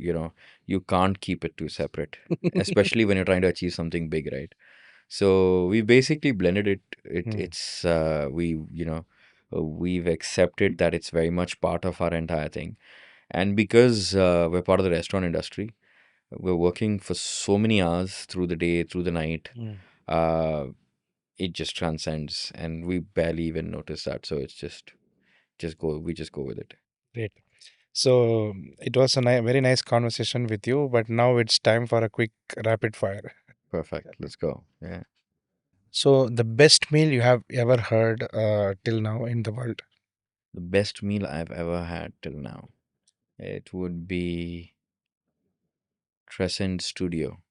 you can't keep it too separate, especially when you're trying to achieve something big, right? So we basically blended it. mm, It's we've accepted that it's very much part of our entire thing, and because we're part of the restaurant industry, we're working for so many hours through the day, through the night. mm. Uh, it just transcends, and we barely even notice that. So it's just go with it. Great. So, it was a very nice conversation with you, but now it's time for a quick rapid fire. Perfect. Let's go. Yeah. So, the best meal you have ever heard till now in the world? The best meal I've ever had till now. It would be Crescent Studio.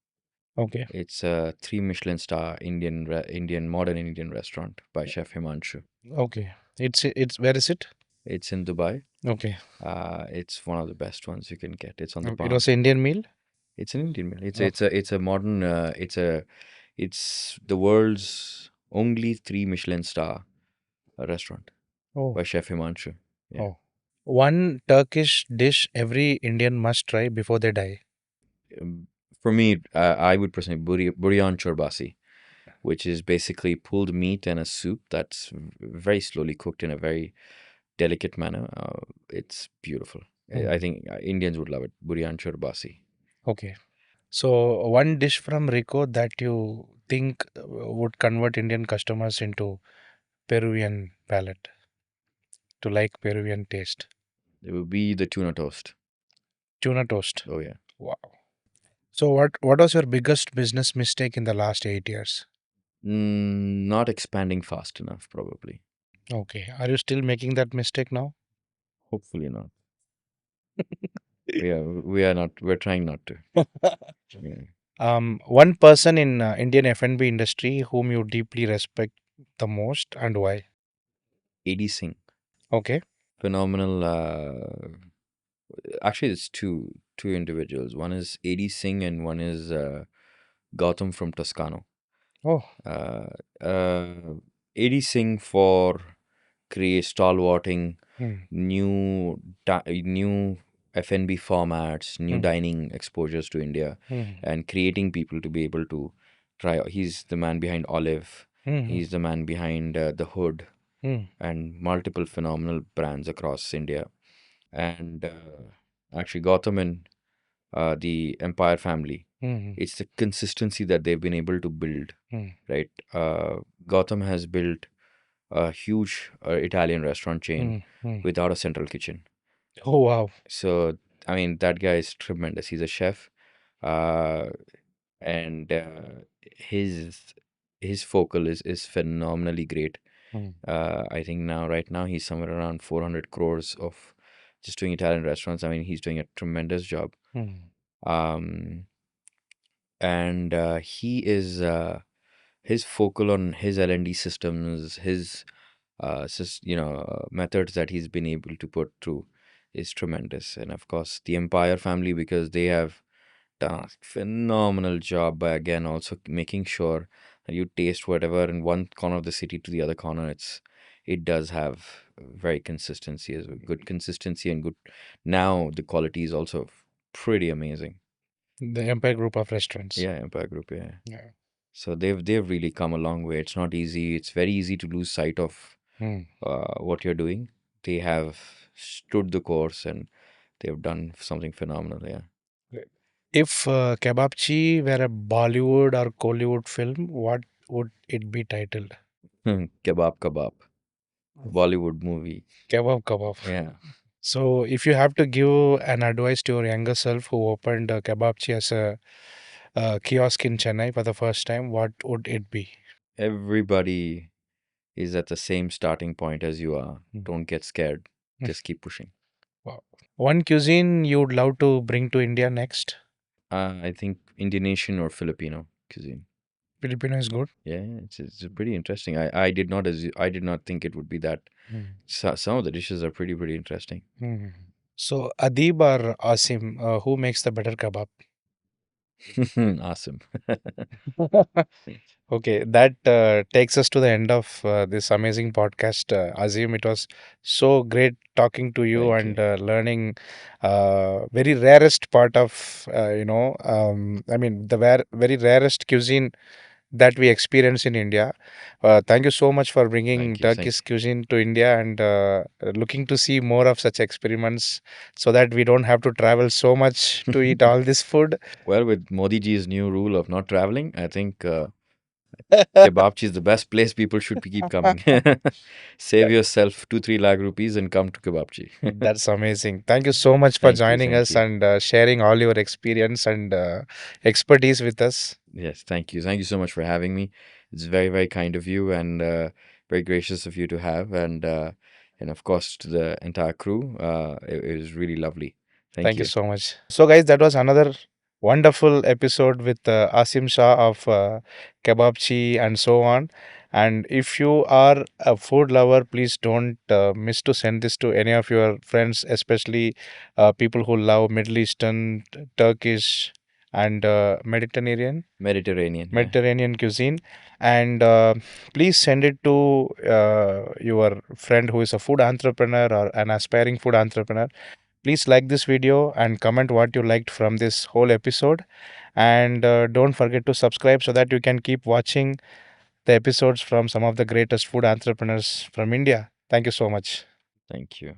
Okay. It's a three Michelin star Indian modern Indian restaurant by Chef Himanshu. Okay. It's where is it? It's in Dubai. Okay. It's one of the best ones you can get. It's on the It Palm. was an Indian meal. It's an Indian meal. Oh. It's a modern. It's the world's only three Michelin star restaurant Oh. by Chef Himanshu. Yeah. Oh. One Turkish dish every Indian must try before they die. Um, for me, I would personally buriyan çorbası, which is basically pulled meat and a soup that's very slowly cooked in a very delicate manner. It's beautiful. I Hmm. think Indians would love it. Buriyan çorbası. Okay. So one dish from RIKO that you think would convert Indian customers into Peruvian palate to like Peruvian taste. It would be the tuna toast. Tuna toast. Oh yeah. Wow. So what was your biggest business mistake in the last 8 years? Not expanding fast enough, probably. Okay. Are you still making that mistake now? Hopefully not. We are not. We're trying not to. Yeah. One person in Indian F&B industry whom you deeply respect the most and why? AD Singh, Okay. phenomenal. Actually, it's two individuals. One is AD Singh and one is Gautam from Toscano. Oh. Uh, uh, AD Singh for create stalwarting Hmm. new F&B formats, new Hmm. dining exposures to India, Hmm. and creating people to be able to try. He's the man behind Olive. Hmm. He's the man behind the Hood Hmm. and multiple phenomenal brands across India. And actually, Gotham and the Empire family. Hmm. It's the consistency that they've been able to build, Hmm. right? Gotham has built a huge Italian restaurant chain Hmm. Hmm. without a central kitchen. Oh wow. So, I mean, that guy is tremendous. He's a chef, uh, and his focal is phenomenally great. Hmm. I think right now, he's somewhere around 400 crores of just doing Italian restaurants. I mean, he's doing a tremendous job. Hmm. Um, and his focal on his L&D systems, his methods that he's been able to put through is tremendous. And of course, the Empire family, because they have done a phenomenal job by again also making sure that you taste whatever in one corner of the city to the other corner. It does have very consistency as well, good consistency and good. Now the quality is also pretty amazing. The Empire Group of Restaurants. Yeah, Empire Group. Yeah. Yeah. So they've really come a long way. It's not easy. It's very easy to lose sight of Hmm. what you're doing. They have stood the course and they've done something phenomenal. Yeah. If Kebapci were a Bollywood or Kollywood film, what would it be titled? Kebab kebab. Bollywood movie. Kebab Kebab. Yeah. So, if you have to give an advice to your younger self who opened a Kebabchi as a kiosk in Chennai for the first time, what would it be? Everybody is at the same starting point as you are. Mm. Don't get scared. Mm. Just keep pushing. Wow. One cuisine you would love to bring to India next? I think Indonesian or Filipino cuisine. Filipino is good. Yeah, it's pretty interesting. I did not think it would be that. Mm. Some of the dishes are pretty interesting. Mm. So, Adeeb or Asim, who makes the better kebab? Awesome. Okay, that takes us to the end of this amazing podcast. Azim, it was so great talking to you Thank you. and learning very rarest part of, I mean, the very rarest cuisine that we experience in India. Thank you so much for bringing Thank you. Turkish cuisine to India and looking to see more of such experiments so that we don't have to travel so much to eat all this food. Well, with Modi ji's new rule of not traveling, I think Kebabchi is the best place people should keep coming. Save yourself 2-3 lakh rupees and come to Kebabchi. That's amazing. Thank you so much for Thank you. joining Thank us you. and sharing all your experience and expertise with us. Yes, thank you. Thank you so much for having me. It's very kind of you and very gracious of you to have. And of course, to the entire crew, it was really lovely. Thank Thank you you. so much. So, guys, that was another wonderful episode with Aasim Shah of Kebabchi and so on. And if you are a food lover, please don't miss to send this to any of your friends, especially people who love Middle Eastern, Turkish, and Mediterranean, yeah. Mediterranean cuisine. And please send it to your friend who is a food entrepreneur or an aspiring food entrepreneur. Please like this video and comment what you liked from this whole episode. And don't forget to subscribe so that you can keep watching the episodes from some of the greatest food entrepreneurs from India. Thank you so much. Thank you.